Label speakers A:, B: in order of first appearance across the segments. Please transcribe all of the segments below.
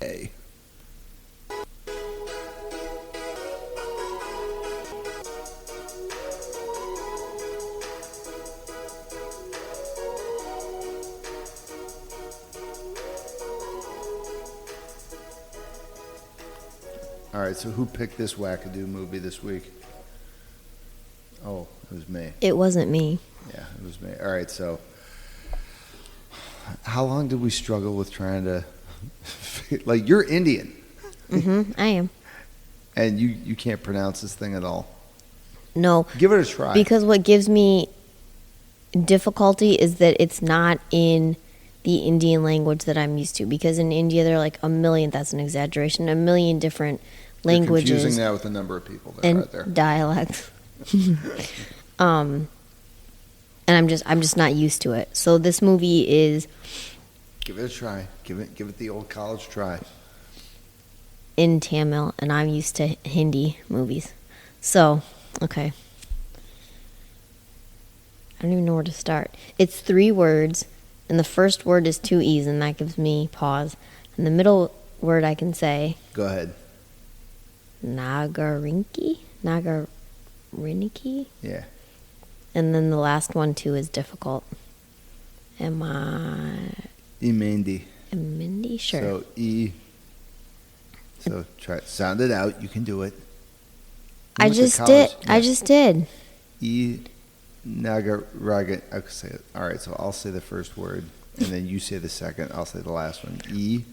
A: A. All right, so who picked this wackadoo movie this week? Oh, it was me.
B: It wasn't me.
A: Yeah, it was me. All right, so how long did we struggle with trying to, like, you're Indian.
B: I am.
A: And you can't pronounce this thing at all.
B: No.
A: Give it a try.
B: Because what gives me difficulty is that it's not in the Indian language that I'm used to. Because in India, there are like a million, that's an exaggeration, a million different languages.
A: You're confusing that with the number of people that
B: and
A: are out there.
B: Dialects. And I'm just not used to it. So this movie is
A: Give it a try. Give it the old college try.
B: in Tamil, and I'm used to Hindi movies. So, okay. I don't even know where to start. It's 3 words, and the first word is 2 E's, and that gives me pause. And the middle word I can say,
A: Go ahead.
B: Nagaraniki? Nagaraniki?
A: Yeah.
B: And then the last one, too, is difficult.
A: Emaindi.
B: Emaindi? Sure.
A: So E. So try it. Sound it out. You can do it.
B: I just did.
A: Yeah.
B: I just did.
A: E. Nagaraga. I could say it. All right. So I'll say the first word, and then you say the second. I'll say the last one. E.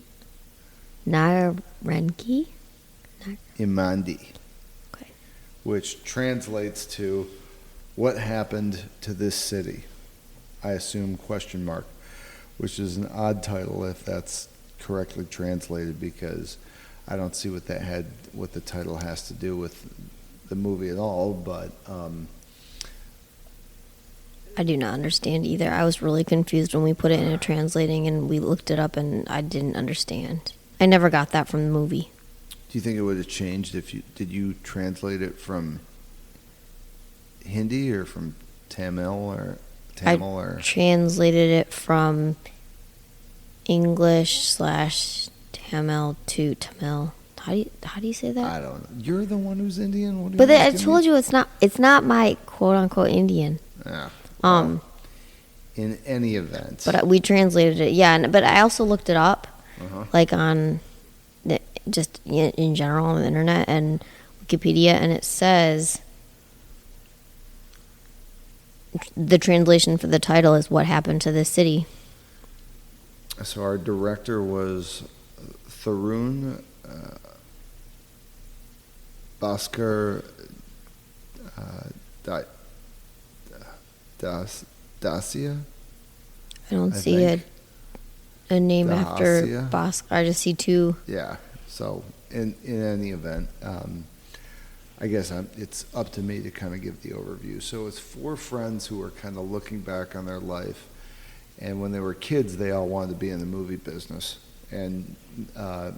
B: Nagaraniki?
A: Emaindi.
B: Okay.
A: Which translates to what happened to this city. I assume question mark, which is an odd title if that's correctly translated, because I don't see what the title has to do with the movie at all. But
B: I do not understand either. I was really confused when we put it into translating and we looked it up and I didn't understand. I never got that from the movie.
A: do you think it would have changed if you translate it from Hindi or from Tamil or
B: I translated it from English/Tamil to Tamil. How do you say that?
A: I don't know. You're the one who's Indian.
B: But I told you it's not my quote unquote Indian.
A: Yeah. Well, in any event.
B: But we translated it. Yeah, but I also looked it up, like on just in general on the internet and Wikipedia, and it says the translation for the title is "What Happened to This City."
A: So our director was Tharun Bhaskar Dasia.
B: I don't see a name after
A: Dahasia.
B: Bhaskar. I just see 2.
A: Yeah. So in any event, I guess it's up to me to kind of give the overview. So it's 4 friends who are kind of looking back on their life, and when they were kids, they all wanted to be in the movie business and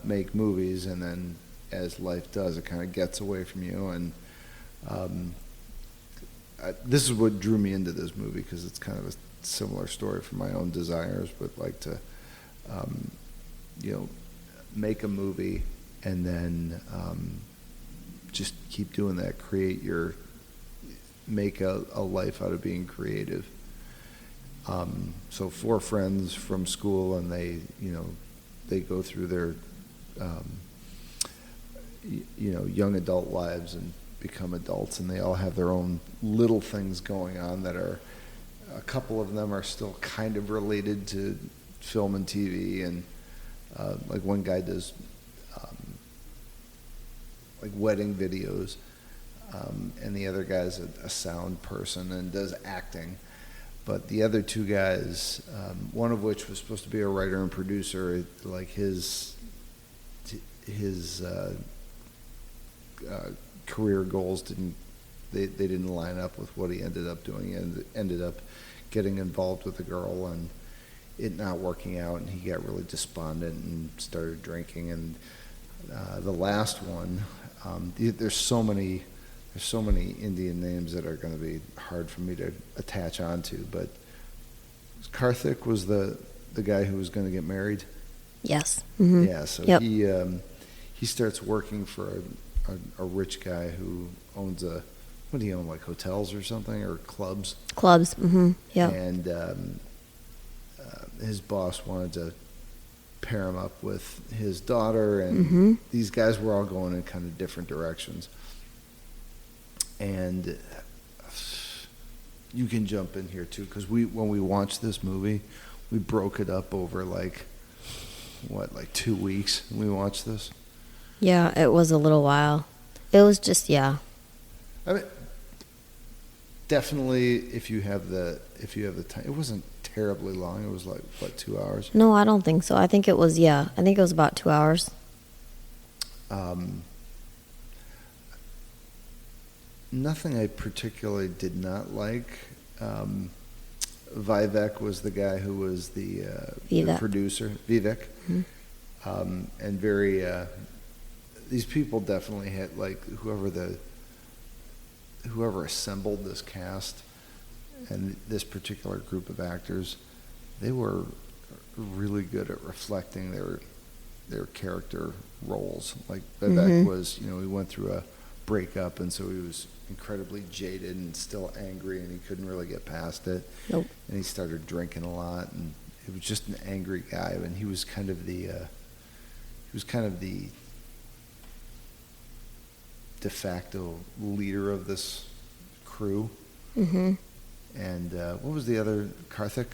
A: make movies. And then, as life does, it kind of gets away from you. And this is what drew me into this movie, because it's kind of a similar story for my own desires, but like to, make a movie and then just keep doing that. Make a life out of being creative. So 4 friends from school, and they go through their, young adult lives and become adults, and they all have their own little things going on that are, a couple of them are still kind of related to film and TV, and like one guy does like wedding videos, and the other guy's a sound person and does acting. But the other 2 guys, one of which was supposed to be a writer and producer, like his career goals didn't line up with what he ended up doing. He ended up getting involved with a girl and it not working out, and he got really despondent and started drinking. And the last one, there's so many Indian names that are going to be hard for me to attach onto, but Karthik was the guy who was going to get married.
B: Yes. Mm-hmm.
A: Yeah, so
B: Yep.
A: he starts working for a rich guy who owns what do you own, like hotels or something, or clubs?
B: Clubs. Mm-hmm. Yep.
A: And his boss wanted to pair him up with his daughter, and
B: Mm-hmm.
A: these guys were all going in kind of different directions. And you can jump in here too, because when we watched this movie, we broke it up over like 2 weeks. We watched this.
B: Yeah, it was a little while. It was just, yeah.
A: I mean, definitely if you have the time. It wasn't terribly long. It was like, what, 2 hours?
B: No, I don't think so. I think it was, yeah. I think it was about 2 hours.
A: Nothing I particularly did not like. Vivek was the guy who was the producer. Vivek.
B: Mm-hmm.
A: And very, these people definitely had, like, whoever assembled this cast and this particular group of actors, they were really good at reflecting their character roles. Like Vivek was, he went through a breakup, and so he was incredibly jaded and still angry, and he couldn't really get past it.
B: Nope.
A: And he started drinking a lot, and he was just an angry guy. And he was kind of the de facto leader of this crew.
B: Mm-hmm.
A: And what was the other? Karthik?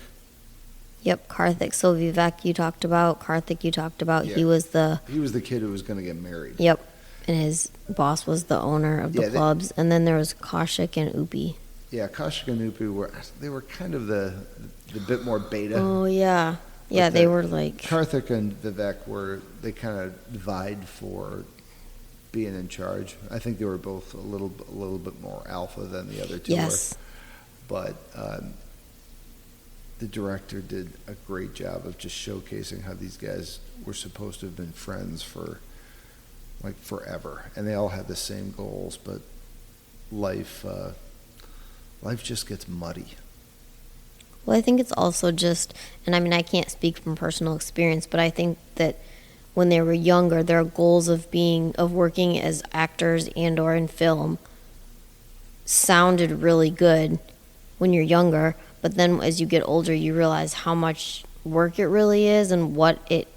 B: Yep, Karthik. So Vivek you talked about, Karthik you talked about.
A: Yeah.
B: He was the
A: kid who was going to get married.
B: Yep. And his boss was the owner of the clubs. And then there was Kaushik and Upi.
A: Yeah, Kaushik and Upi were kind of the bit more beta.
B: Oh, yeah. Yeah, they were like...
A: Karthik and Vivek they kind of vied for being in charge. I think they were both a little bit more alpha than the other two
B: Yes.
A: were. But the director did a great job of just showcasing how these guys were supposed to have been friends for like forever, and they all had the same goals, but life just gets muddy.
B: Well, I think it's also just, and I mean, I can't speak from personal experience, but I think that when they were younger, their goals of working as actors and or in film sounded really good when you're younger, but then as you get older, you realize how much work it really is and what it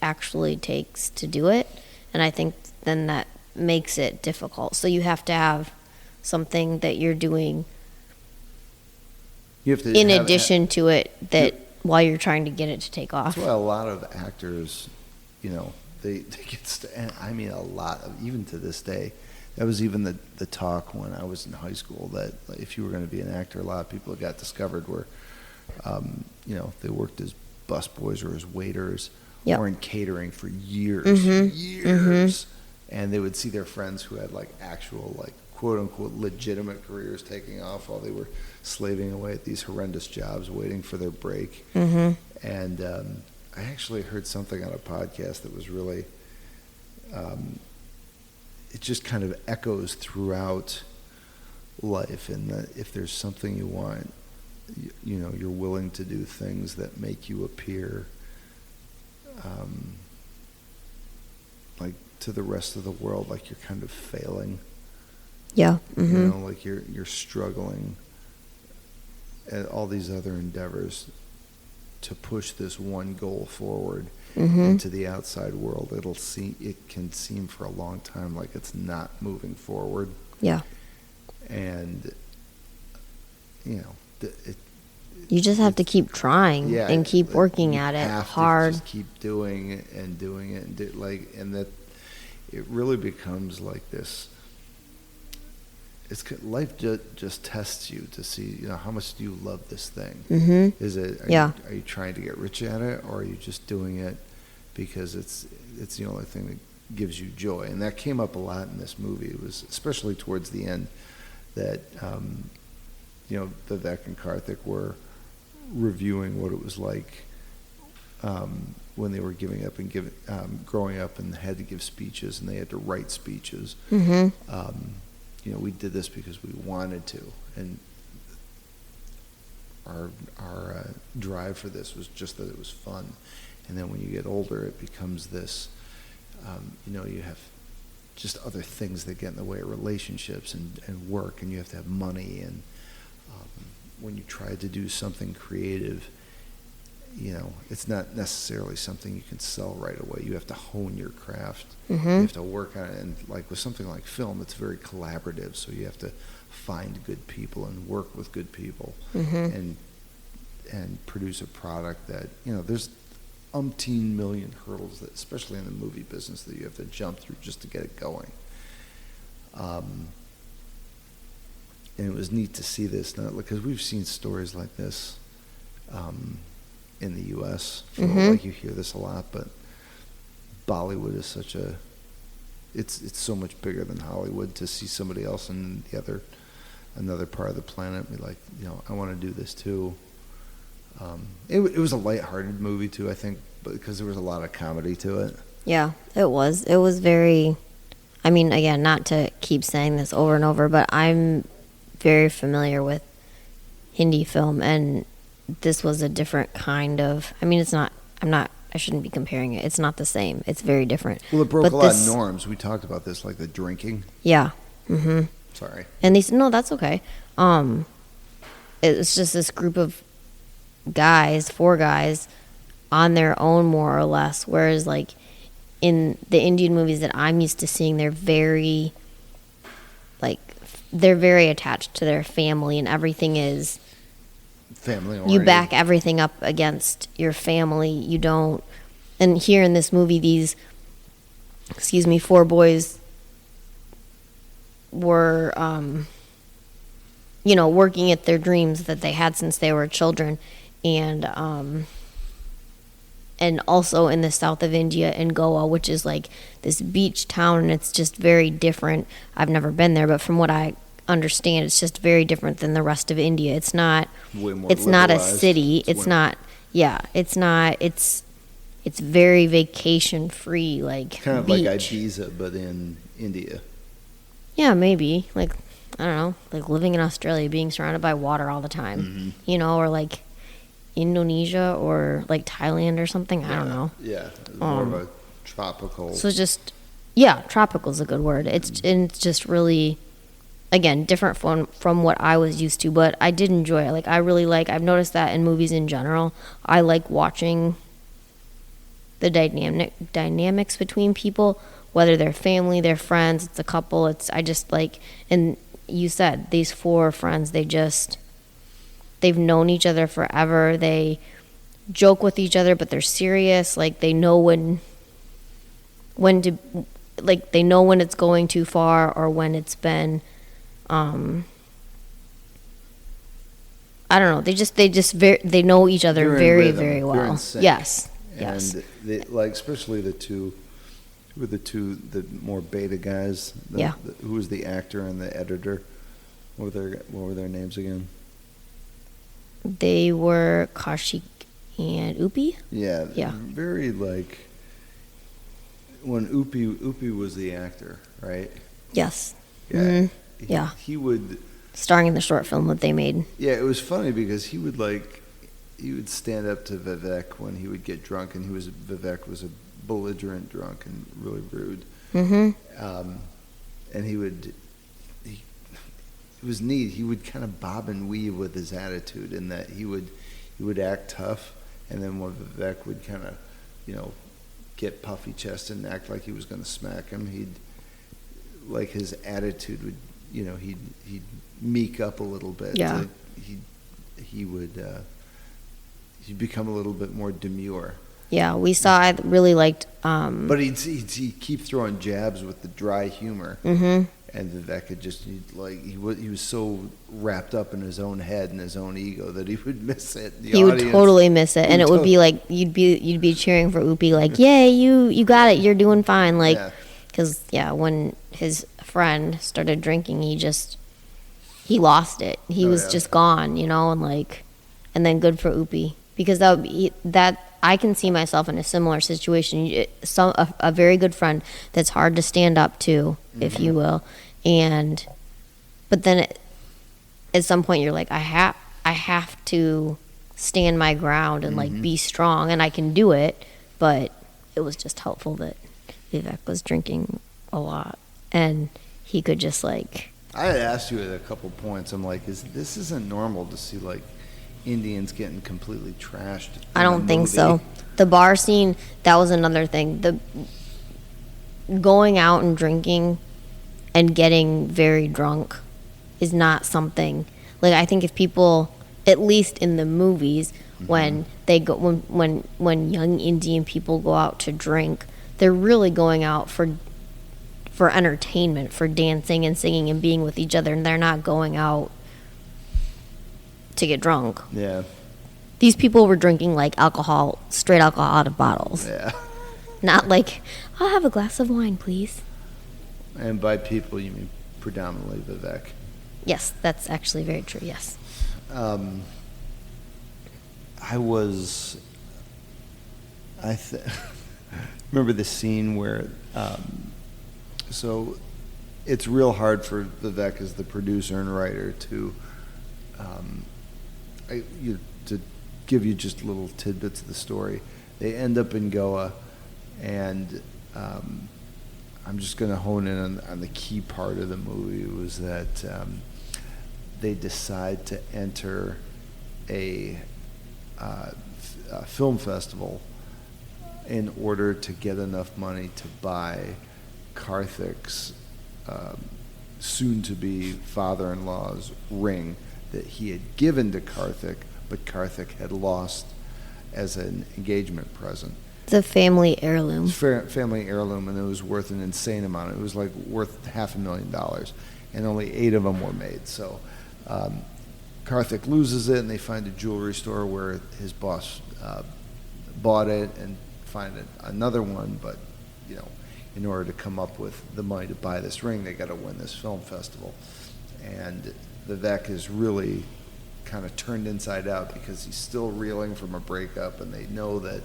B: actually takes to do it. And I think then that makes it difficult. So you have to have something that you're doing in addition to it while you're trying to get it to take off.
A: That's why a lot of actors, they get, and I mean a lot of, even to this day, that was even the talk when I was in high school, that if you were going to be an actor, a lot of people that got discovered were, they worked as busboys or as waiters.
B: Yep.
A: Or in catering for years. And they would see their friends who had like actual, like, quote unquote legitimate careers taking off while they were slaving away at these horrendous jobs waiting for their break. And I actually heard something on a podcast that was really, it just kind of echoes throughout life, in that if there's something you want, you're willing to do things that make you appear like to the rest of the world like you're kind of failing.
B: Yeah. Mm-hmm.
A: Like you're struggling at all these other endeavors to push this one goal forward into the outside world. It can seem for a long time like it's not moving forward.
B: Yeah.
A: And
B: you just have to keep trying and keep working at it hard.
A: Just keep doing it and and that it really becomes like this. Life just tests you to see, how much do you love this thing?
B: Mm-hmm.
A: Are you trying to get rich at it, or are you just doing it because it's the only thing that gives you joy? And that came up a lot in this movie. It was especially towards the end that Vivek and Karthik were reviewing what it was like when they were growing up and had to give speeches, and they had to write speeches. We did this because we wanted to, and our drive for this was just that it was fun, And then when you get older, it becomes this, you have just other things that get in the way of relationships and work, and you have to have money. And when you try to do something creative, it's not necessarily something you can sell right away. You have to hone your craft.
B: Mm-hmm.
A: You have to work on it. And like with something like film, it's very collaborative. So you have to find good people and work with good people,
B: Mm-hmm.
A: and produce a product that, there's umpteen million hurdles that, especially in the movie business, that you have to jump through just to get it going. And it was neat to see this, because we've seen stories like this in the U.S.
B: Mm-hmm.
A: Like, you hear this a lot, but Bollywood is it's so much bigger than Hollywood. To see somebody else in another part of the planet be like, I want to do this too. It was a lighthearted movie too, I think, because there was a lot of comedy to it.
B: Yeah, it was. It was very, I mean, again, not to keep saying this over and over, but I'm very familiar with Hindi film, and this was a different kind of, I shouldn't be comparing it. It's not the same. It's very different.
A: Well, it broke
B: But
A: a lot
B: this-
A: of norms. We talked about this, like the drinking.
B: Yeah. Mm-hmm.
A: Sorry.
B: And they said, no, that's okay. It's just this group of guys, 4 guys, on their own, more or less. Whereas, like, in the Indian movies that I'm used to seeing, they're very attached to their family, and everything is,
A: Family
B: you
A: oriented.
B: back everything up against your family. You don't. And here in this movie, these 4 boys were, working at their dreams that they had since they were children, and also in the south of India, in Goa, which is like this beach town, and it's just very different. I've never been there, but from what I understand, it's just very different than the rest of India. It's not.
A: Way more
B: It's not a
A: liberalized.
B: city. It's not. Yeah, it's not. It's very vacation free, like
A: Kind of
B: beach.
A: like Ibiza, but in India.
B: Yeah, maybe. Like, I don't know, like living in Australia, being surrounded by water all the time, or like Indonesia or like Thailand or something. I don't know.
A: Yeah, it's more of a tropical.
B: So just, yeah, tropical is a good word. It's just really, again, different from what I was used to, but I did enjoy it. Like, I've noticed that in movies in general, I like watching the dynamics between people, whether they're family, they're friends, it's a couple, I just like, and you said, these 4 friends, they've known each other forever, they joke with each other, but they're serious, like, they know when they know when it's going too far, or when it's been, I don't know, they know each other
A: They're in
B: very,
A: rhythm.
B: very
A: They're
B: well.
A: in sync.
B: Yes.
A: And especially the two more beta guys.
B: Yeah.
A: Who was the actor and the editor? What were their names again?
B: They were Kaushik and Upi.
A: Yeah.
B: Yeah.
A: Very like when Upi was the actor, right?
B: Yes.
A: Yeah.
B: Mhm. Yeah.
A: He would.
B: Starring in the short film that they made.
A: Yeah, it was funny because he would stand up to Vivek when he would get drunk, and Vivek was a belligerent drunk and really rude.
B: Mm-hmm.
A: And it was neat. He would kind of bob and weave with his attitude, in that he would act tough, and then when Vivek would kind of, get puffy chested and act like he was going to smack him, his attitude would, he'd meek up a little bit.
B: Yeah.
A: He'd become a little bit more demure.
B: Yeah, I really liked.
A: But he'd keep throwing jabs with the dry humor.
B: Mm-hmm.
A: And Vivek had he was so wrapped up in his own head and his own ego that he would miss it.
B: He would totally miss it, and it would be like you'd be cheering for Upi, like, "Yay, you got it, you're doing fine." Like, because when his friend started drinking, he lost it. He was just gone, and then good for Upi, because that I can see myself in a similar situation. A very good friend that's hard to stand up to, if you will, but then at some point you're like, I have to stand my ground and like be strong, and I can do it, but it was just helpful that Vivek was drinking a lot, and he could just like.
A: I had asked you at a couple points. I'm like, this isn't normal to see like Indians getting completely trashed.
B: I don't think so. The bar scene, that was another thing. The going out and drinking and getting very drunk is not something like I think if people, at least in the movies, when they go when young Indian people go out to drink, they're really going out for entertainment, for dancing and singing and being with each other, and they're not going out to get drunk.
A: Yeah.
B: These people were drinking like alcohol, straight alcohol out of bottles.
A: Yeah.
B: Not like, I'll have a glass of wine, please.
A: And by people, you mean predominantly Vivek.
B: Yes, that's actually very true, yes.
A: Remember the scene where, so it's real hard for Vivek as the producer and writer to give you just little tidbits of the story. They end up in Goa, and I'm just going to hone in on the key part of the movie was that they decide to enter a film festival in order to get enough money to buy Karthik's soon-to-be father-in-law's ring that he had given to Karthik, but Karthik had lost as an engagement present.
B: It's a family heirloom.
A: It's family heirloom, and it was worth an insane amount. It was like worth $500,000, and only 8 of them were made. So Karthik loses it, and they find a jewelry store where his boss bought it and find another one, but in order to come up with the money to buy this ring, they got to win this film festival. And Vivek is really kind of turned inside out because he's still reeling from a breakup, and they know that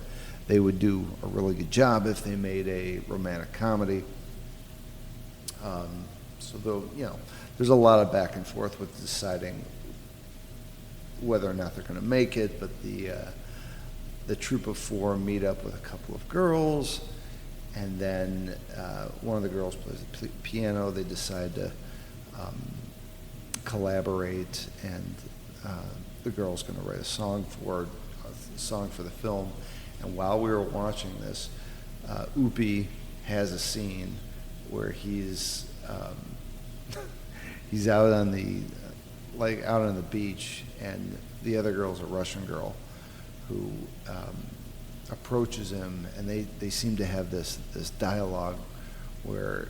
A: they would do a really good job if they made a romantic comedy. So there's a lot of back and forth with deciding whether or not they're going to make it, but the troop of 4 meet up with a couple of girls, and then one of the girls plays the piano. They decide to collaborate, and the girl's going to write a song for the film. And while we were watching this, Upi has a scene where he's out on the beach, and the other girl's a Russian girl who approaches him, and they seem to have this dialogue where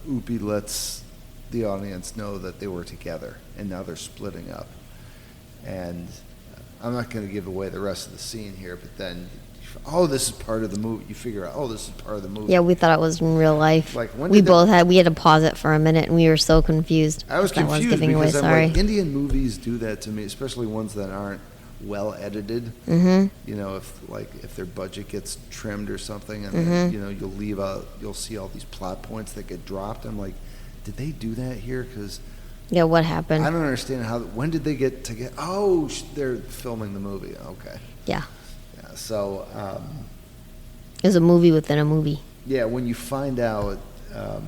A: Upi lets the audience know that they were together, and now they're splitting up. And I'm not going to give away the rest of the scene here, but then, this is part of the movie. You figure out, this is part of the movie.
B: Yeah, we thought it was in real life.
A: Like
B: we had to pause it for a minute, and we were so confused.
A: I was confused because I'm like, Indian movies do that to me, especially ones that aren't well edited.
B: Mm-hmm.
A: If their budget gets trimmed or something, and then, you'll see all these plot points that get dropped. I'm like, did they do that here? Because
B: yeah, what happened?
A: I don't understand when did they get to get? Oh, they're filming the movie. Okay.
B: Yeah.
A: Yeah. So.
B: It was a movie within a movie.
A: Yeah, when you find out, I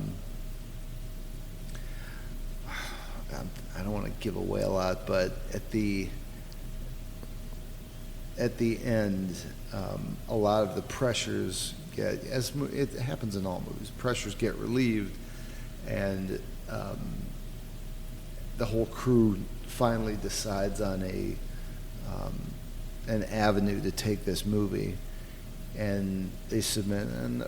A: don't want to give away a lot, but at the end, a lot of the pressures as it happens in all movies, pressures get relieved, and the whole crew finally decides on an avenue to take this movie, and they submit, and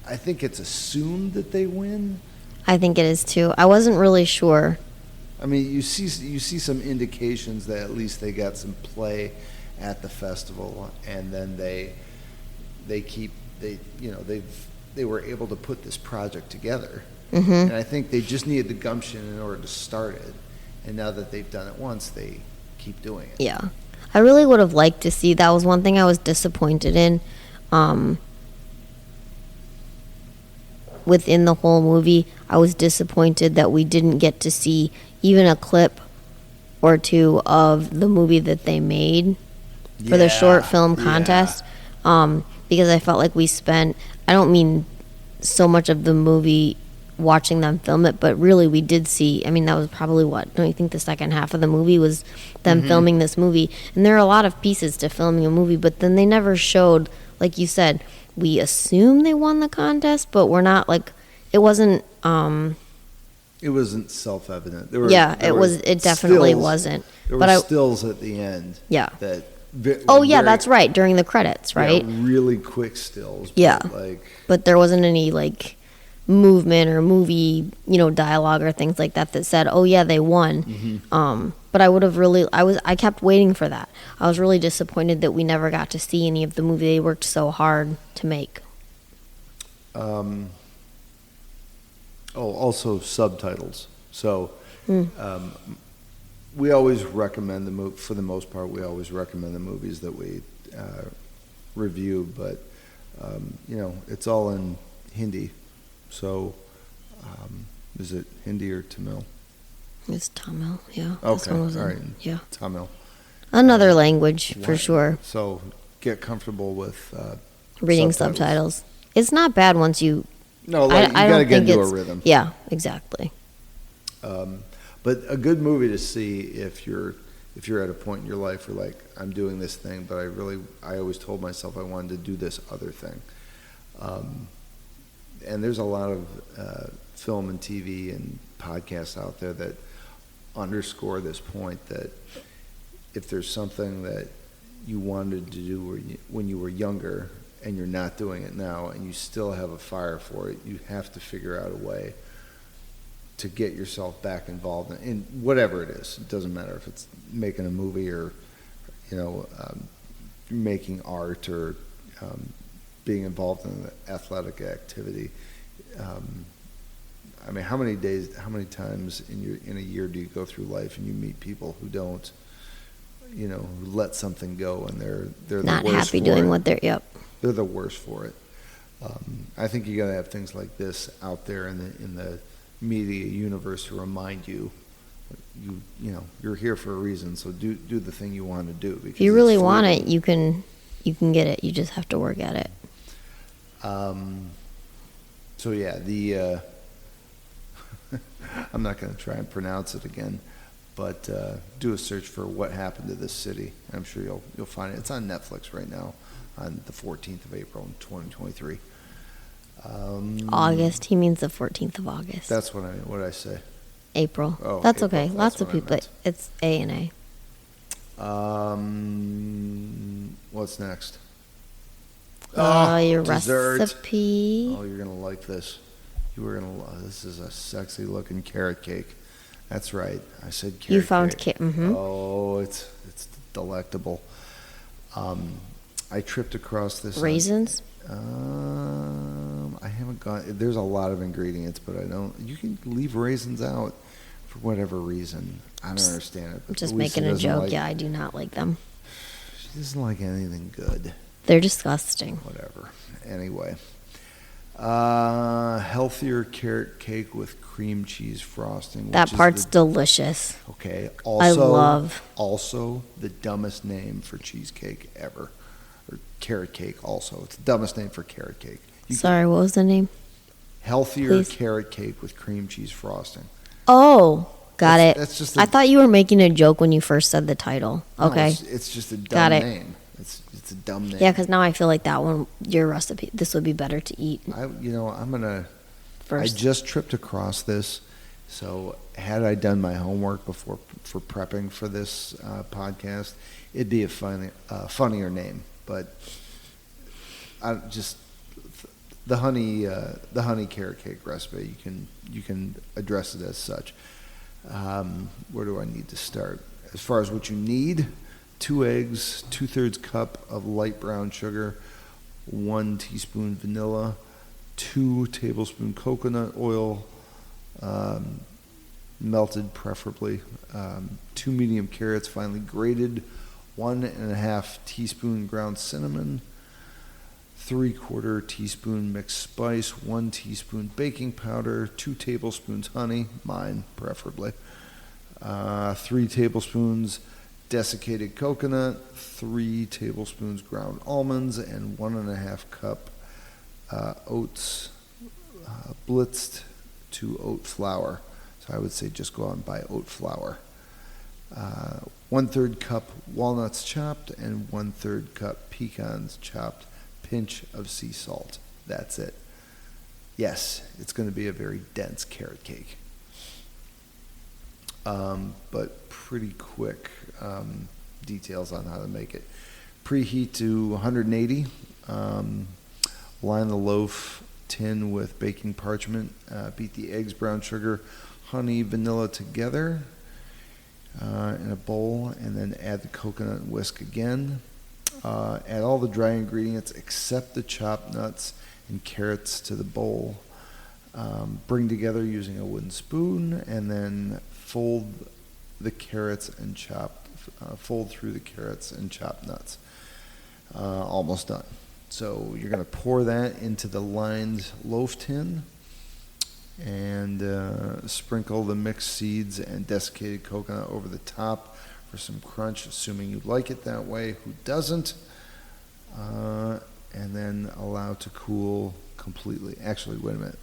A: I think it's assumed that they win.
B: I think it is too. I wasn't really sure.
A: I mean, you see some indications that at least they got some play at the festival, and then they were able to put this project together.
B: Mm-hmm.
A: And I think they just needed the gumption in order to start it. And now that they've done it once, they keep doing it.
B: Yeah. I really would have liked to see, that was one thing I was disappointed in. Within the whole movie, I was disappointed that we didn't get to see even a clip or two of the movie that they made for the short
A: Yeah,
B: film
A: yeah.
B: contest, because I felt like we spent, I don't mean so much of the movie watching them film it, but really we did see, I mean, that was probably what, don't you think the second half of the movie was them filming this movie? And there are a lot of pieces to filming a movie, but then they never showed, like you said, we assume they won the contest, but we're not like, it wasn't,
A: It wasn't self-evident.
B: it definitely wasn't.
A: There
B: But
A: were stills at the end.
B: Yeah.
A: That
B: Oh yeah, that's right, during the credits, right?
A: Yeah, really quick stills.
B: Yeah.
A: Like,
B: But there wasn't any like movement or movie, dialogue or things like that that said, "Oh yeah, they won." But I would have really, I kept waiting for that. I was really disappointed that we never got to see any of the movie they worked so hard to make.
A: also subtitles. So, we always recommend the movie, for the most part, we always recommend the movies that we review, but, it's all in Hindi. So, is it Hindi or Tamil?
B: It's Tamil, yeah.
A: Okay,
B: This one was
A: all
B: in-
A: right.
B: yeah.
A: Tamil.
B: Another language for
A: Right.
B: sure.
A: So, get comfortable with
B: Reading subtitles. It's not bad once you.
A: No, like,
B: I
A: you gotta
B: don't
A: get
B: think
A: into a
B: it's
A: rhythm.
B: Yeah, exactly.
A: But a good movie to see if you're at a point in your life where, like, I'm doing this thing, but I always told myself I wanted to do this other thing. And there's a lot of film and TV and podcasts out there that underscore this point, that if there's something that you wanted to do when you were younger and you're not doing it now and you still have a fire for it, you have to figure out a way to get yourself back involved in whatever it is. It doesn't matter if it's making a movie or, making art or being involved in an athletic activity. I mean, how many times in a year do you go through life and you meet people who don't, who let something go, and they're
B: Not
A: the worst
B: happy
A: for
B: doing
A: it.
B: what they're. Yep.
A: They're the worst for it. I think you got to have things like this out there in the media universe to remind you, you're here for a reason. So do the thing you want to do. Because
B: If you really
A: it's
B: want
A: freedom.
B: it, you can get it. You just have to work at it.
A: So yeah, the I'm not going to try and pronounce it again, but do a search for What Happened to This City. I'm sure you'll find it. It's on Netflix right now, on the 14th of April in 2023.
B: August. He means the 14th of August.
A: That's what I say.
B: April.
A: Oh,
B: That's
A: April.
B: okay.
A: That's
B: Lots of
A: what I
B: people.
A: meant.
B: It's A and A.
A: What's next?
B: Your
A: dessert.
B: recipe.
A: Oh, you're gonna like this. This is a sexy looking carrot cake. That's right. I said carrot.
B: You found
A: cake.
B: mm-hmm.
A: Oh, it's delectable. I tripped across this.
B: Raisins.
A: I haven't gone. There's a lot of ingredients, but I don't. You can leave raisins out for whatever reason. I don't understand it.
B: I'm
A: But
B: just
A: Louisa
B: making a
A: doesn't
B: joke.
A: like-
B: Yeah, I do not like them.
A: She doesn't like anything good.
B: They're disgusting.
A: Whatever. Anyway, healthier carrot cake with cream cheese frosting.
B: That
A: which is
B: part's delicious.
A: okay.
B: I love.
A: Also the dumbest name for cheesecake ever, or carrot cake. Also, it's the dumbest name for carrot cake.
B: Sorry, what was the name?
A: Healthier
B: Please.
A: carrot cake with cream cheese frosting.
B: Oh, got it.
A: That's just.
B: I thought you were making a joke when you first said the title. Okay.
A: It's just a dumb
B: Got it.
A: name. It's a dumb name.
B: Yeah, because now I feel like that one, your recipe, this would be better to eat
A: I'm gonna.
B: first.
A: I just tripped across this, so had I done my homework for prepping for this podcast, it'd be a funnier name. But I just the honey carrot cake recipe. You can address it as such. Where do I need to start? As far as what you need: 2 eggs, 2/3 cup of light brown sugar, 1 teaspoon vanilla, 2 tablespoon coconut oil, melted preferably, 2 medium carrots finely grated, 1.5 teaspoon ground cinnamon, 3/4 teaspoon mixed spice, 1 teaspoon baking powder, 2 tablespoons honey, mine preferably, 3 tablespoons desiccated coconut, 3 tablespoons ground almonds, and 1.5 cup oats, blitzed to oat flour. So I would say just go out and buy oat flour. 1/3 cup walnuts chopped and 1/3 cup pecans chopped, pinch of sea salt. That's it. Yes, it's going to be a very dense carrot cake. But pretty quick details on how to make it. Preheat to 180. Line the loaf tin with baking parchment. Beat the eggs, brown sugar, honey, vanilla together in a bowl, and then add the coconut and whisk again. Add all the dry ingredients except the chopped nuts and carrots to the bowl. Bring together using a wooden spoon, and then fold through the carrots and chopped nuts. Almost done. So you're going to pour that into the lined loaf tin and sprinkle the mixed seeds and desiccated coconut over the top for some crunch, assuming you like it that way. Who doesn't? And then allow to cool completely. Actually, wait a minute.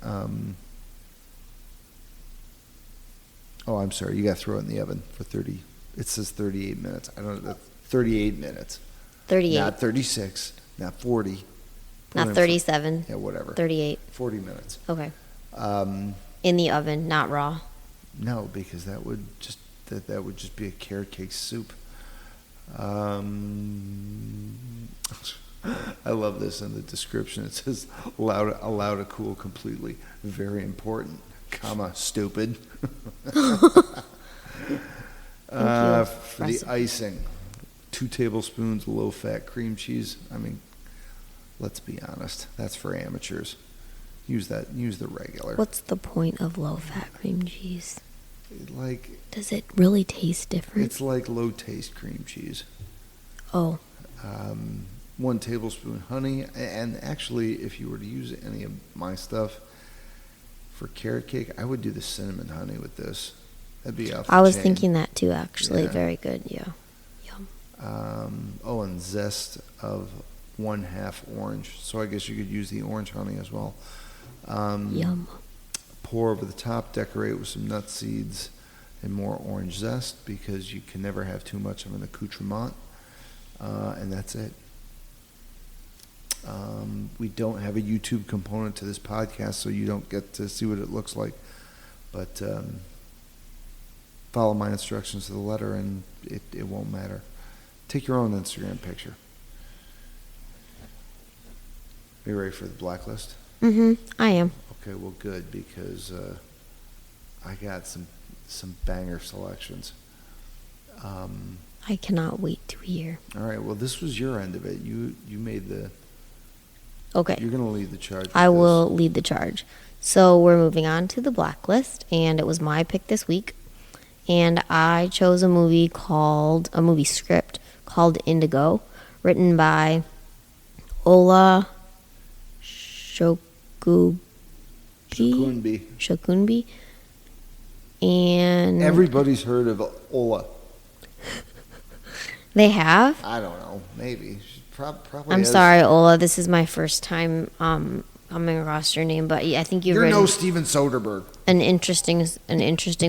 A: I'm sorry. You got to throw it in the oven for 30. It says 38 minutes. I don't know. 38 minutes.
B: 38.
A: Not 36. Not 40.
B: Not 37.
A: Yeah, whatever.
B: 38.
A: 40 minutes.
B: Okay. In the oven, not raw.
A: No, because that would just be a carrot cake soup. I love this in the description. It says allow to cool completely. Very important, stupid. For the icing, 2 tablespoons low-fat cream cheese. I mean, let's be honest. That's for amateurs. Use the regular.
B: What's the point of low-fat cream cheese?
A: Does
B: it really taste different?
A: It's like low-taste cream cheese.
B: Oh.
A: 1 tablespoon honey, and actually, if you were to use any of my stuff for carrot cake, I would do the cinnamon honey with this. That'd be off the
B: I was
A: chain.
B: thinking that too, actually.
A: Yeah.
B: Very good, yeah. Yum.
A: And zest of 1/2 orange. So I guess you could use the orange honey as well.
B: Yum.
A: Pour over the top, decorate with some nut seeds and more orange zest, because you can never have too much of an accoutrement. And that's it. We don't have a YouTube component to this podcast, so you don't get to see what it looks like. But follow my instructions to the letter, and it won't matter. Take your own Instagram picture. Are you ready for the blacklist?
B: I am.
A: Okay, well, good, because I got some banger selections.
B: I cannot wait to hear.
A: All right, well, this was your end of it. You made the...
B: Okay.
A: You're going to lead the charge.
B: I will lead the charge. So we're moving on to the blacklist, and it was my pick this week. And I chose a movie script called Indigo, written by Ola Shokunbi. And
A: everybody's heard of Ola.
B: They have?
A: I don't know. Maybe. Probably.
B: I'm sorry, Ola. This is my first time coming across your name, but I think you're
A: no Steven Soderbergh.
B: An interesting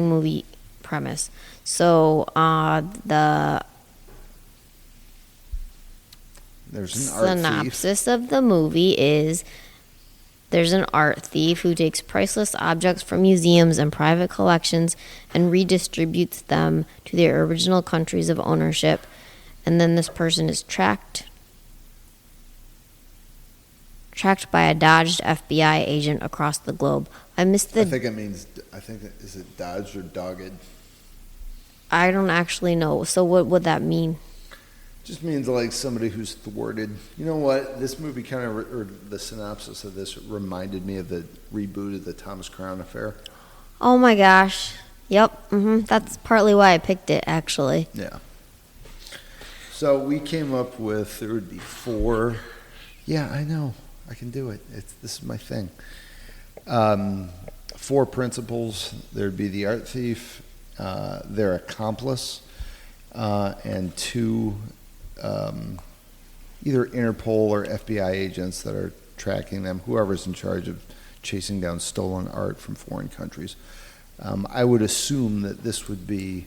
B: movie premise. So the
A: there's an art
B: synopsis of the movie is: there's an art thief who takes priceless objects from museums and private collections and redistributes them to their original countries of ownership. And then this person is tracked by a dodged FBI agent across the globe. I think is it dodged or dogged? I don't actually know. So what would that mean?
A: Just means like somebody who's thwarted. You know what? This movie or the synopsis of this reminded me of the reboot of the Thomas Crown Affair.
B: Oh my gosh. Yep. That's partly why I picked it, actually.
A: Yeah. So we came up with, there would be 4. Yeah, I know. I can do it. This is my thing. 4 principals. There'd be the art thief, their accomplice, and 2 either Interpol or FBI agents that are tracking them, whoever's in charge of chasing down stolen art from foreign countries. I would assume that this would be,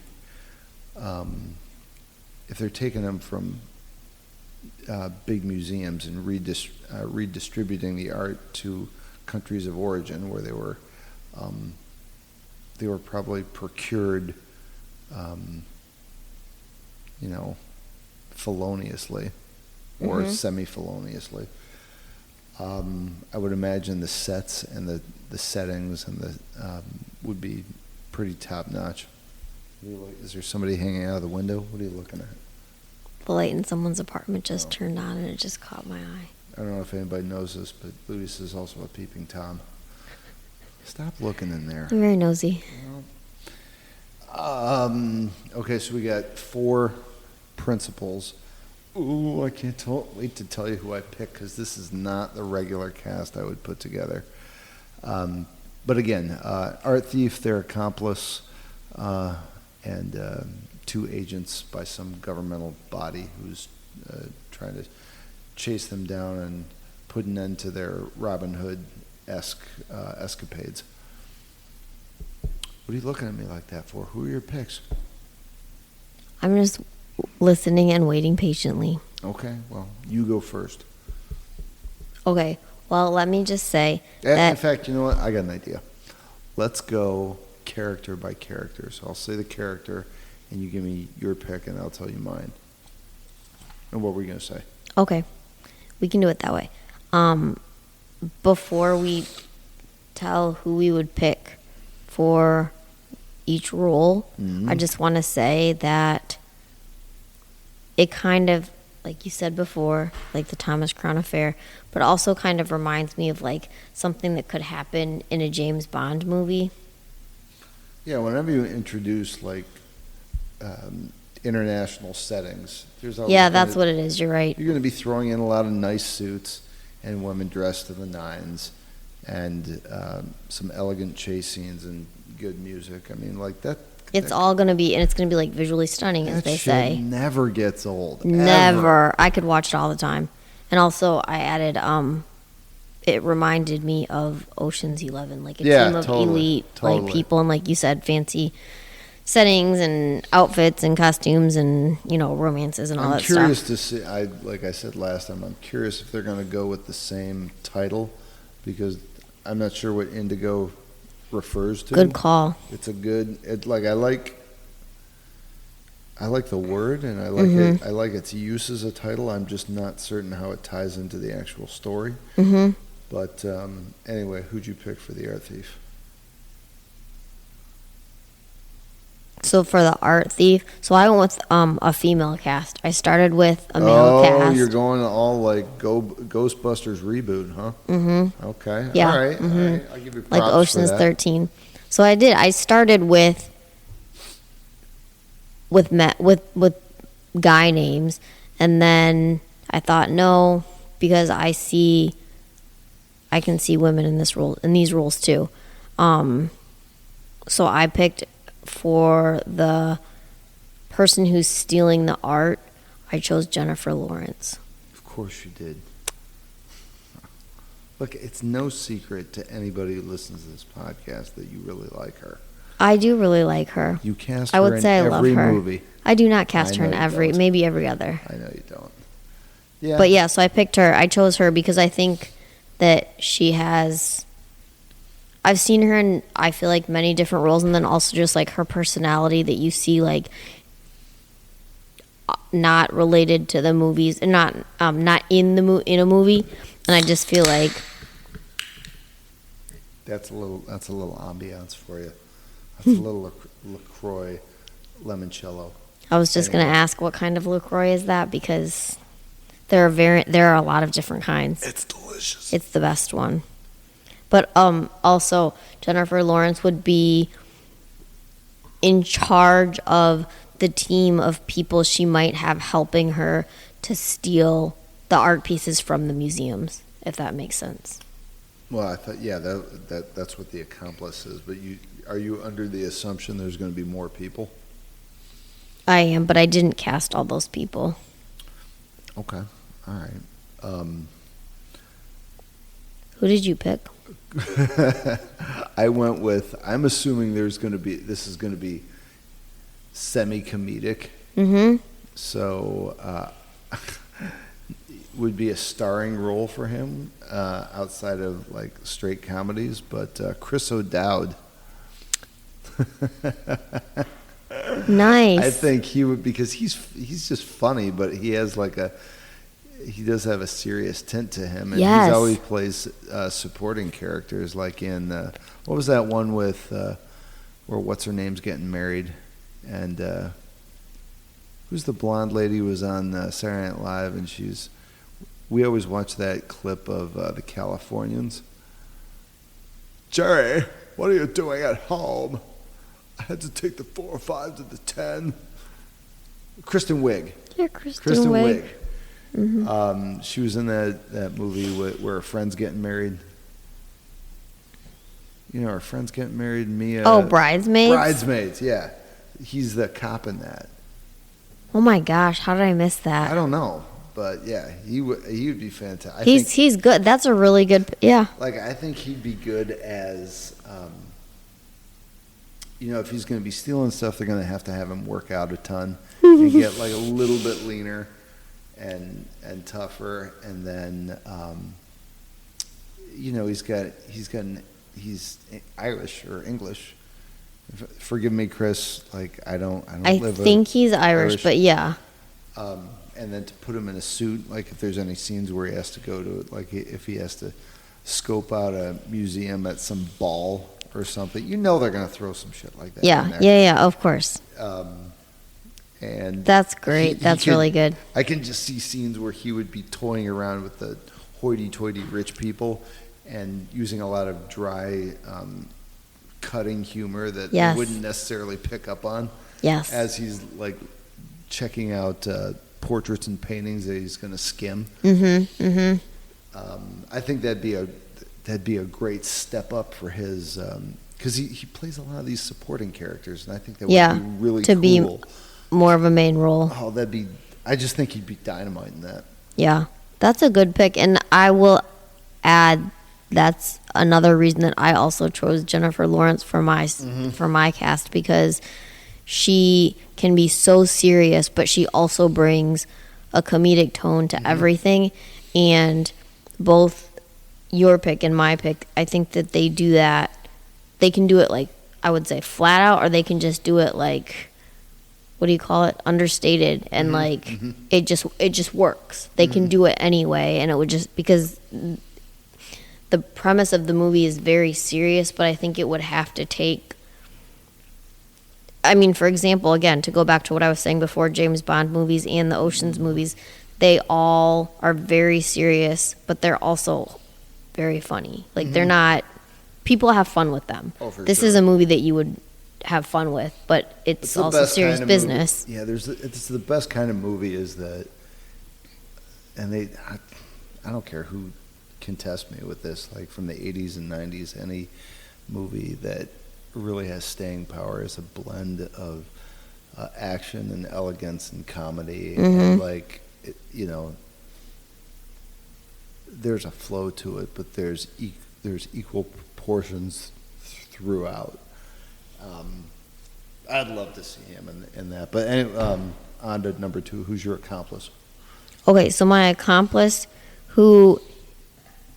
A: if they're taking them from big museums and redistributing the art to countries of origin where they were probably procured, feloniously or semi-feloniously. I would imagine the sets and the settings and the would be pretty top-notch. Is there somebody hanging out of the window? What are you looking at?
B: The light in someone's apartment just turned on and it just caught my eye.
A: I don't know if anybody knows this, but Louisa is also a peeping Tom. Stop looking in there.
B: I'm very nosy.
A: Okay, so we got 4 principals. Ooh, I can't wait to tell you who I picked, because this is not the regular cast I would put together. But again, art thief, their accomplice, and 2 agents by some governmental body who's trying to chase them down and put an end to their Robin Hood-esque escapades. What are you looking at me like that for? Who are your picks?
B: I'm just listening and waiting patiently.
A: Okay, well, you go first.
B: Okay, well, let me just say
A: In
B: that...
A: fact, you know what? I got an idea. Let's go character by character. So I'll say the character, and you give me your pick, and I'll tell you mine. And what were you going to say?
B: Okay, we can do it that way. Before we tell who we would pick for each role, I just want to say that it kind of, like you said before, like the Thomas Crown Affair, but also kind of reminds me of like something that could happen in a James Bond movie.
A: Yeah, whenever you introduce like international settings, there's always
B: that's what it is. You're right.
A: You're going to be throwing in a lot of nice suits and women dressed to the nines, and some elegant chase scenes and good music. I mean, like that.
B: It's all going to be, and it's going to be like visually stunning, as they say.
A: Never gets old.
B: Never. I could watch it all the time. And also, I added, it reminded me of Ocean's 11, like a team of elite like people, and like you said, fancy settings and outfits and costumes and romances and all that stuff.
A: I'm curious to see. Like I said last time, I'm curious if they're going to go with the same title, because I'm not sure what Indigo refers to.
B: Good call.
A: It's a good. I like the word, and I like it. I like its use as a title. I'm just not certain how it ties into the actual story. But anyway, who'd you pick for the art thief?
B: So for the art thief, I went with a female cast. I started with a male cast.
A: Oh, you're going all like Ghostbusters reboot, huh? Okay.
B: Yeah.
A: All right. All right. I'll give you props
B: like Ocean's
A: for that.
B: 13. So I did. I started with guy names, and then I thought no, because I can see women in these roles too. So I picked, for the person who's stealing the art, I chose Jennifer Lawrence.
A: Of course you did. Look, it's no secret to anybody who listens to this podcast that you really like her.
B: I do really like her.
A: You cast
B: I
A: her
B: would
A: in
B: say I love
A: every
B: her.
A: movie.
B: I do not cast her in
A: don't.
B: maybe every other.
A: I know you don't. Yeah.
B: But yeah, so I picked her. I chose her because I think that she has... I've seen her in, I feel like, many different roles, and then also just like her personality that you see, like, not related to the movies, and not in a movie, and I just feel like
A: that's a little ambiance for you. That's a little LaCroix limoncello.
B: I was just going to ask what kind of LaCroix is that, because there are a lot of different kinds.
A: It's delicious.
B: It's the best one. But also, Jennifer Lawrence would be in charge of the team of people she might have helping her to steal the art pieces from the museums, if that makes sense.
A: Well, I thought, yeah, that's what the accomplice is. But are you under the assumption there's going to be more people?
B: I am, but I didn't cast all those people.
A: Okay, all right.
B: Who did you pick?
A: I went with. I'm assuming this is going to be semi-comedic.
B: Mm-hmm.
A: So would be a starring role for him outside of like straight comedies, but Chris O'Dowd.
B: Nice.
A: I think he would, because he's just funny, but he has he does have a serious tint to him, and
B: Yes.
A: he always plays supporting characters, like in what was that one with where what's her name's getting married, and who's the blonde lady who was on Saturday Night Live, and we always watch that clip of the Californians. Jerry, what are you doing at home? I had to take the 405 to the 10. Kristen Wiig.
B: Yeah, Kristen Wiig. Mm-hmm.
A: She was in that movie where her friend's getting married. You know, her friend's getting married. Mia.
B: Oh, Bridesmaids?
A: Bridesmaids, yeah. He's the cop in that.
B: Oh my gosh, how did I miss that?
A: I don't know, but yeah, he would be fantastic.
B: He's good. That's a really good. Yeah.
A: Like, I think he'd be good as. If he's going to be stealing stuff, they're going to have him work out a ton and get like a little bit leaner and tougher, and then he's Irish or English. Forgive me, Chris. Like I
B: think he's Irish, but yeah.
A: And then to put him in a suit, like if there's any scenes where he has to go to, like if he has to scope out a museum at some ball or something, they're going to throw some shit like that.
B: Yeah,
A: in there.
B: yeah, of course.
A: And
B: that's great. That's really good.
A: I can just see scenes where he would be toying around with the hoity-toity rich people and using a lot of dry, cutting humor that they wouldn't necessarily pick up on.
B: Yes.
A: As he's like checking out portraits and paintings that he's going to skim.
B: Mm-hmm. Mm-hmm.
A: I think that'd be a great step up for his, because he plays a lot of these supporting characters, and I think that would be really
B: to
A: cool.
B: Be more of a main role.
A: Oh, I just think he'd be dynamite in that.
B: Yeah, that's a good pick, and I will add that's another reason that I also chose Jennifer Lawrence for my cast, because she can be so serious, but she also brings a comedic tone to everything, and both your pick and my pick, I think that they do that. They can do it like, I would say flat out, or they can just do it like, what do you call it? Understated, and it just works. They can do it anyway, and it would just, because the premise of the movie is very serious, but I think it would have to take, I mean, for example, again, to go back to what I was saying before, James Bond movies and the Ocean's movies, they all are very serious, but they're also very funny. Like, they're not, people have fun with them.
A: Oh, for
B: this
A: sure.
B: is a movie that you would have fun with, but it's also serious
A: kind of
B: business.
A: Movie. Yeah, it's the best kind of movie is that, and I don't care who can test me with this, like from the 80s and 90s, any movie that really has staying power is a blend of action and elegance and comedy, and there's a flow to it, but there's equal proportions throughout. I'd love to see him in that. But anyway, on to number 2. Who's your accomplice?
B: Okay, so my accomplice, who,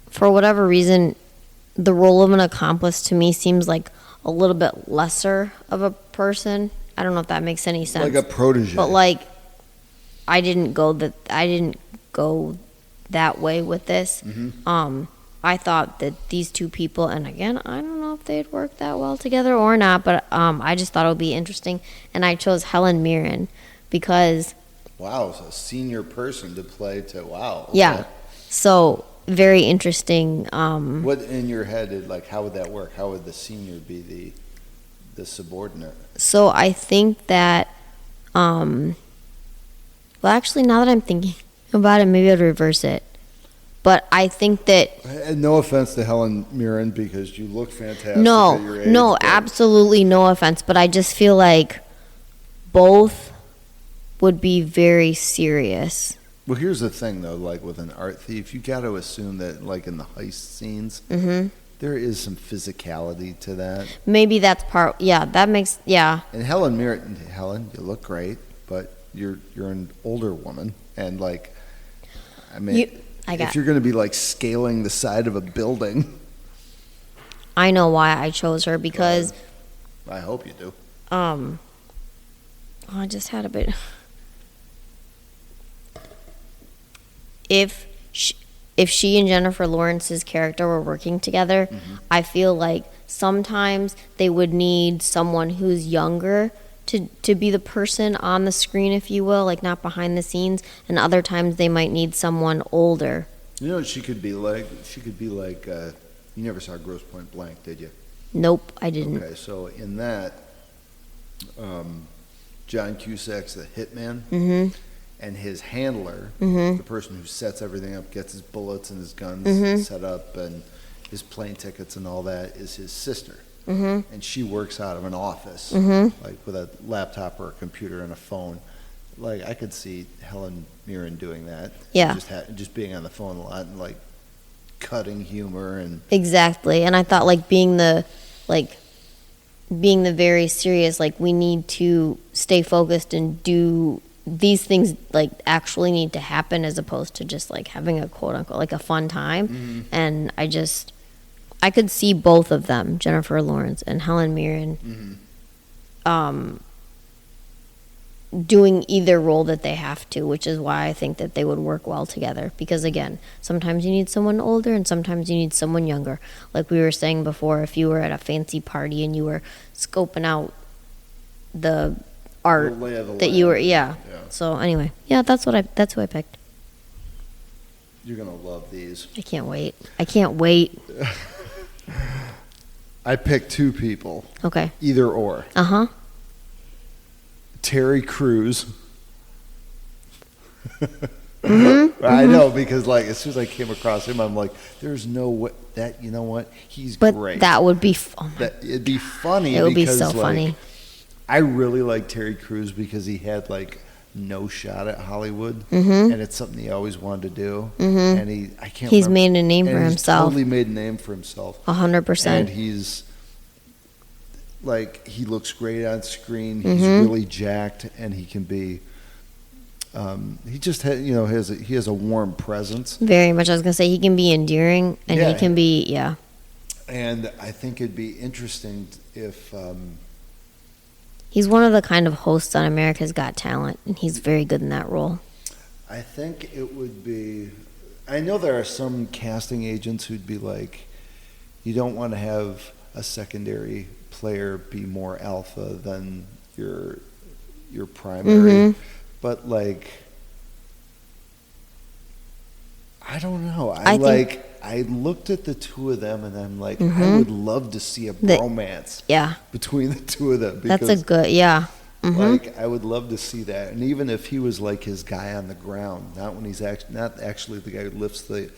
B: for whatever reason, the role of an accomplice to me seems like a little bit lesser of a person. I don't know if that makes any sense.
A: Like a protege.
B: But like, I didn't go that way with this. I thought that these two people, and again, I don't know if they'd work that well together or not, but I just thought it would be interesting, and I chose Helen Mirren because...
A: Wow, so a senior person to play to, wow. Okay.
B: Yeah, so very interesting.
A: What in your head, how would that work? How would the senior be the subordinate? So
B: I think that, well, actually, now that I'm thinking about it, maybe I'd reverse it. But I think that...
A: And no offense to Helen Mirren, because you look fantastic at your age.
B: No, absolutely no offense. But I just feel like both would be very serious.
A: Well, here's the thing, though. Like with an art thief, you got to assume that, like in the heist scenes, there is some physicality to that.
B: Maybe that's part. Yeah, that makes. Yeah.
A: And Helen Mirren, Helen, you look great, but you're an older woman, and like, I mean, if you're going to be like scaling the side of a building,
B: I know why I chose her because.
A: I hope you do.
B: I just had a bit. If she and Jennifer Lawrence's character were working together, I feel like sometimes they would need someone who's younger to be the person on the screen, if you will, like not behind the scenes, and other times they might need someone older.
A: You know what she could be like? She could be like, you never saw Grosse Pointe Blank, did you?
B: Nope, I didn't.
A: Okay, so in that, John Cusack's the hitman, and his handler, the person who sets everything up, gets his bullets and his guns set up, and his plane tickets and all that, is his sister. And she works out of an office, like with a laptop or a computer and a phone. Like, I could see Helen Mirren doing that.
B: Yeah.
A: Just being on the phone a lot and, like, cutting humor and...
B: Exactly. And I thought, like, being the very serious, like, we need to stay focused and do these things, like, actually need to happen as opposed to just, like, having a quote-unquote, like, a fun time. And I could see both of them, Jennifer Lawrence and Helen Mirren, doing either role that they have to, which is why I think that they would work well together. Because, again, sometimes you need someone older and sometimes you need someone younger. Like we were saying before, if you were at a fancy party and you were scoping out the art that you were, yeah. So, anyway, yeah, that's who I picked.
A: You're going to love these.
B: I can't wait.
A: I picked two people.
B: Okay.
A: Either or. Terry Crews. I know, because like as soon as I came across him, I'm like, there's no way that, you know what, he's great.
B: But that would be
A: it'd be funny.
B: It would be so
A: like,
B: funny.
A: I really like Terry Crews because he had like no shot at Hollywood, and it's something he always wanted to do. And he's
B: made a name for himself.
A: Totally made a name for himself.
B: 100%.
A: And he's like, he looks great on screen. He's really jacked, and he can be. He just he has a warm presence.
B: Very much. I was gonna say he can be endearing, and he can be
A: And I think it'd be interesting if.
B: He's one of the kind of hosts on America's Got Talent, and he's very good in that role.
A: I think it would be. I know there are some casting agents who'd be like, you don't want to have a secondary player be more alpha than your primary, but like, I don't know. I looked at the two of them and I'm like, I would love to see a bromance between the two of them.
B: That's a good,
A: Like, I would love to see that. And even if he was like his guy on the ground, not when he's not actually the guy who lifts the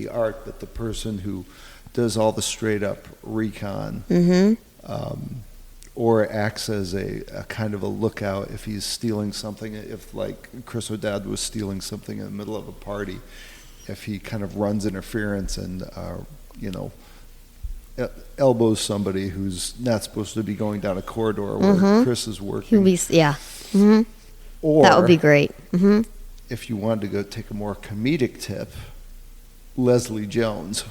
A: art, but the person who does all the straight up recon, or acts as a kind of a lookout if he's stealing something, if like Chris O'Dowd was stealing something in the middle of a party, if he kind of runs interference and, elbows somebody who's not supposed to be going down a corridor where Chris is working. Or
B: that would be great.
A: If you wanted to go take a more comedic tip, Leslie Jones.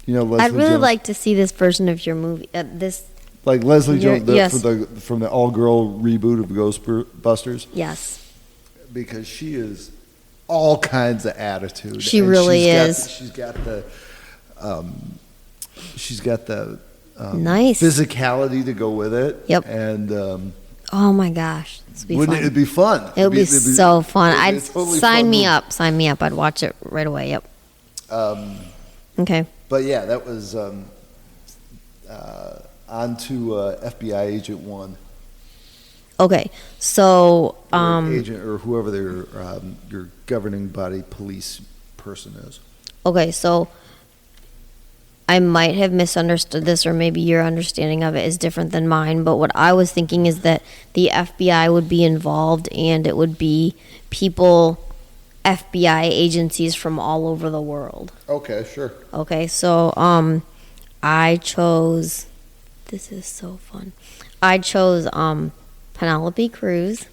B: I'd really like to see this version of your movie.
A: Like Leslie Jones from the all-girl reboot of Ghostbusters.
B: Yes.
A: Because she is all kinds of attitude.
B: She really is.
A: She's got the
B: nice
A: physicality to go with it.
B: Yep.
A: And
B: oh my gosh,
A: wouldn't it be fun?
B: It would be so fun.
A: I'd totally
B: sign me up. Sign me up. I'd watch it right away. Yep. Okay.
A: But yeah, that was on to FBI Agent 1.
B: Okay, so
A: agent or whoever your governing body police person is.
B: Okay, so I might have misunderstood this, or maybe your understanding of it is different than mine, but what I was thinking is that the FBI would be involved, and it would be people, FBI agencies from all over the world.
A: Okay, sure.
B: Okay, so I chose, this is so fun. I chose Penelope Cruz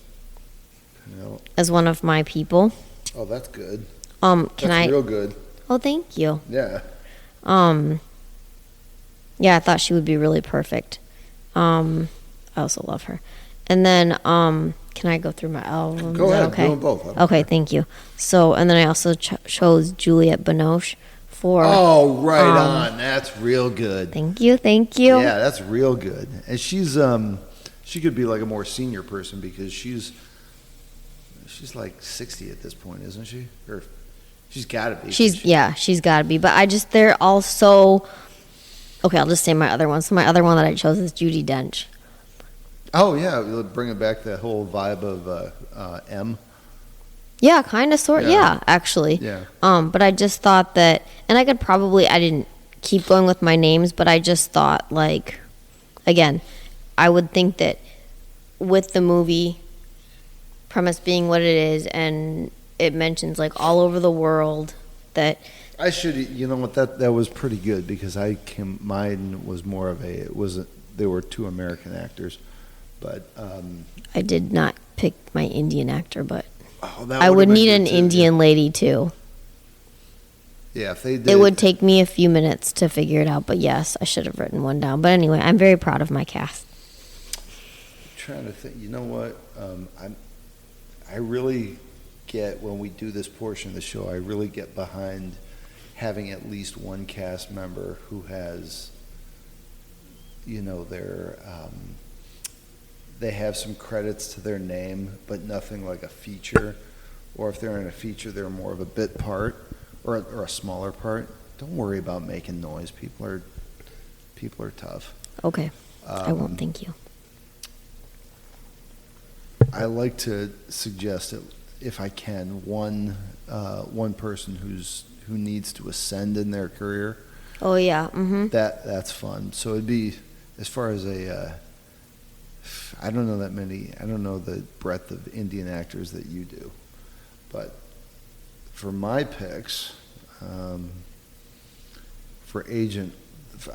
A: No.
B: as one of my people.
A: Oh, that's good.
B: Can
A: That's
B: I?
A: real good.
B: Oh, thank you.
A: Yeah.
B: Yeah, I thought she would be really perfect. I also love her. And then, can I go through my albums?
A: Go ahead.
B: Okay.
A: Do them both. I don't
B: Okay,
A: care.
B: thank you. So, and then I also chose Juliette Binoche for.
A: Oh, right on. That's real good.
B: Thank you, thank you.
A: Yeah, that's real good. And she's she could be like a more senior person because she's like 60 at this point, isn't she? Or she's got to be.
B: She's got to be. But they're all so. Okay, I'll just say my other one. So my other one that I chose is Judi Dench.
A: Oh yeah, we'll bring it back that whole vibe of M.
B: Yeah, kind of, sort.
A: Yeah.
B: Yeah, actually.
A: Yeah.
B: But I just thought that, and I didn't keep going with my names, but I just thought, like, again, I would think that with the movie premise being what it is, and it mentions like all over the world, that
A: I should, you know what, that was pretty good because mine was more of there were two American actors, but
B: I did not pick my Indian actor, but
A: that
B: I
A: would've
B: would
A: been
B: need
A: good
B: an
A: too,
B: Indian lady too.
A: Yeah, if they did.
B: It would take me a few minutes to figure it out, but yes, I should have written one down. But anyway, I'm very proud of my cast.
A: Trying to think, you know what? I really get when we do this portion of the show. I really get behind having at least one cast member who has, you know, they have some credits to their name, but nothing like a feature. Or if they're in a feature, they're more of a bit part or a smaller part. Don't worry about making noise. People are tough.
B: Okay, I won't. Thank you.
A: I like to suggest that if I can, one person who needs to ascend in their career.
B: Oh yeah. Mm-hmm.
A: That's fun. So it'd be as far as I don't know that many. I don't know the breadth of Indian actors that you do, but for my picks, for agent,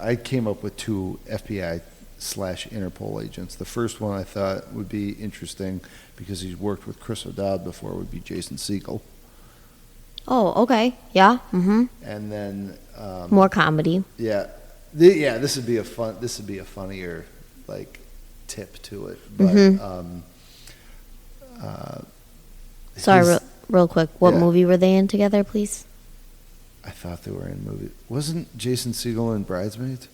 A: I came up with two FBI/Interpol agents. The first one I thought would be interesting because he's worked with Chris O'Dowd before. Would be Jason Segel.
B: Oh, okay. Yeah. Mm-hmm.
A: And then
B: More comedy.
A: yeah, This would be a funnier like tip to it. But
B: Sorry,
A: his-
B: real quick. What
A: Yeah.
B: movie were they in together, please?
A: I thought they were in a movie. Wasn't Jason Segel in Bridesmaids?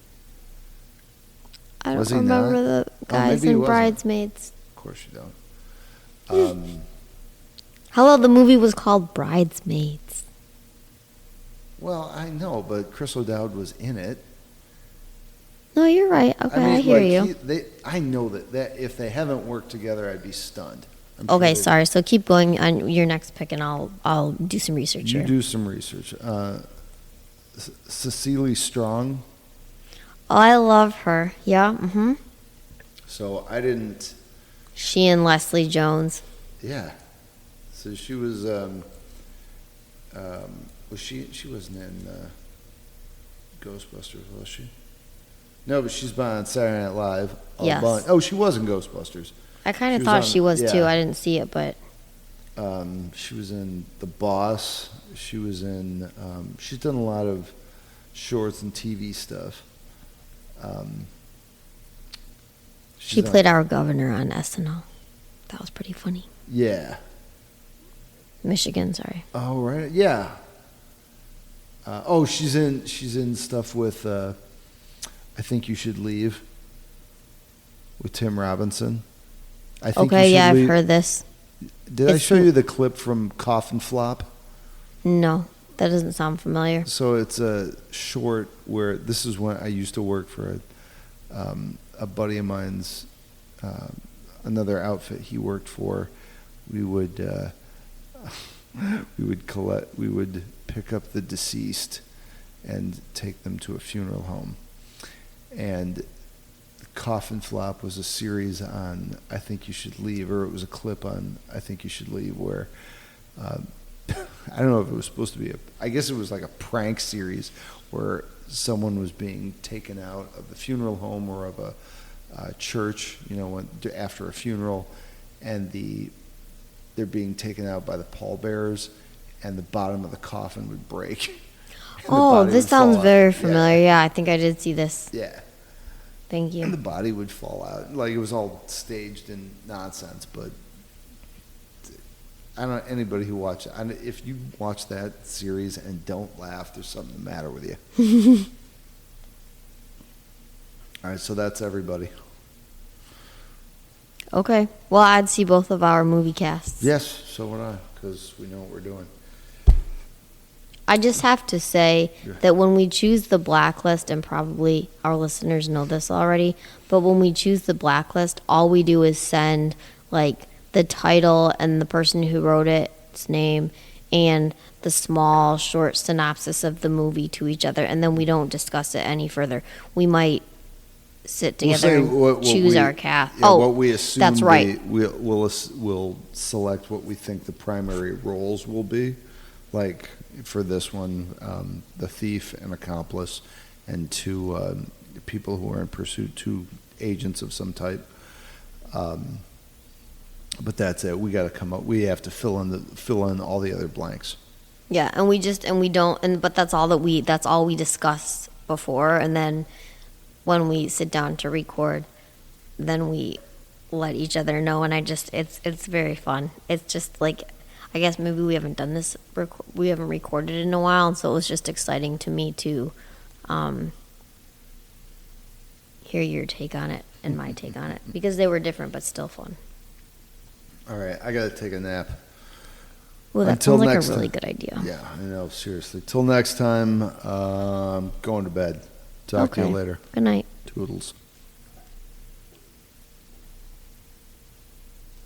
B: I
A: Was
B: don't
A: he
B: remember
A: not?
B: the
A: Oh,
B: guys
A: maybe he
B: in
A: wasn't.
B: Bridesmaids.
A: Of course you don't.
B: Hello, the movie was called Bridesmaids.
A: Well, I know, but Chris O'Dowd was in it.
B: No, you're right. Okay, I hear you.
A: I know that if they haven't worked together, I'd be stunned. I'm sure
B: Okay,
A: they-
B: sorry. So keep going on your next pick, and I'll do some research
A: You
B: here.
A: do some research. Cecily Strong.
B: Oh, I love her. Yeah. Mm-hmm.
A: So I didn't.
B: She and Leslie Jones.
A: Yeah. So she was. Was she? She wasn't in Ghostbusters, was she? No, but she's been on Saturday Night Live. A
B: Yes.
A: bunch. Oh, she was in Ghostbusters.
B: I kind
A: She
B: of
A: was
B: thought
A: on-
B: she was too.
A: yeah.
B: I didn't see it, but
A: She was in The Boss. She was in. She's done a lot of shorts and TV stuff.
B: she
A: she's on-
B: played our governor on SNL. That was pretty funny.
A: Yeah.
B: Michigan, sorry.
A: Oh right. Yeah. She's in stuff with. I Think You Should Leave. With Tim Robinson. I think You
B: Okay,
A: Should
B: yeah, I've
A: Leave.
B: heard this.
A: Did I
B: It's-
A: show you the clip from Coffin Flop?
B: No, that doesn't sound familiar.
A: So it's a short where this is when I used to work for a buddy of mine's, another outfit he worked for. We would we would pick up the deceased and take them to a funeral home. And Coffin Flop was a series on I Think You Should Leave, or it was a clip on I Think You Should Leave, where I don't know if it was supposed to be I guess it was like a prank series where someone was being taken out of the funeral home or of a church, after a funeral, and they're being taken out by the pallbearers, and the bottom of the coffin would break.
B: Oh, this sounds very familiar. Yeah, I think I did see this.
A: Yeah.
B: Thank you.
A: And the body would fall out. Like, it was all staged in nonsense, but I don't know anybody who watched it. If you watch that series and don't laugh, there's something the matter with you. All right, so that's everybody.
B: Okay. Well, I'd see both of our movie casts.
A: Yes, so would I, because we know what we're doing.
B: I just have to say that when we choose the Blacklist, and probably our listeners know this already, but when we choose the Blacklist, all we do is send, like, the title and the person who wrote its name and the small, short synopsis of the movie to each other, and then we don't discuss it any further. We might sit together and choose our cast.
A: Yeah, what we assume
B: that's right.
A: We'll select what we think the primary roles will be. Like, for this one, the thief and accomplice, and two people who are in pursuit, two agents of some type. But that's it. We got to come up. We have to fill in all the other blanks.
B: Yeah, but that's all we discussed before, and then when we sit down to record, then we let each other know, and it's very fun. It's just like, I guess maybe we haven't done this, we haven't recorded in a while, and so it was just exciting to me to hear your take on it and my take on it, because they were different but still fun.
A: All right, I got to take a nap.
B: Well, that sounds like a really good idea.
A: Yeah, I know, seriously. Till next time, going to bed. Talk to you later.
B: Good night.
A: Toodles.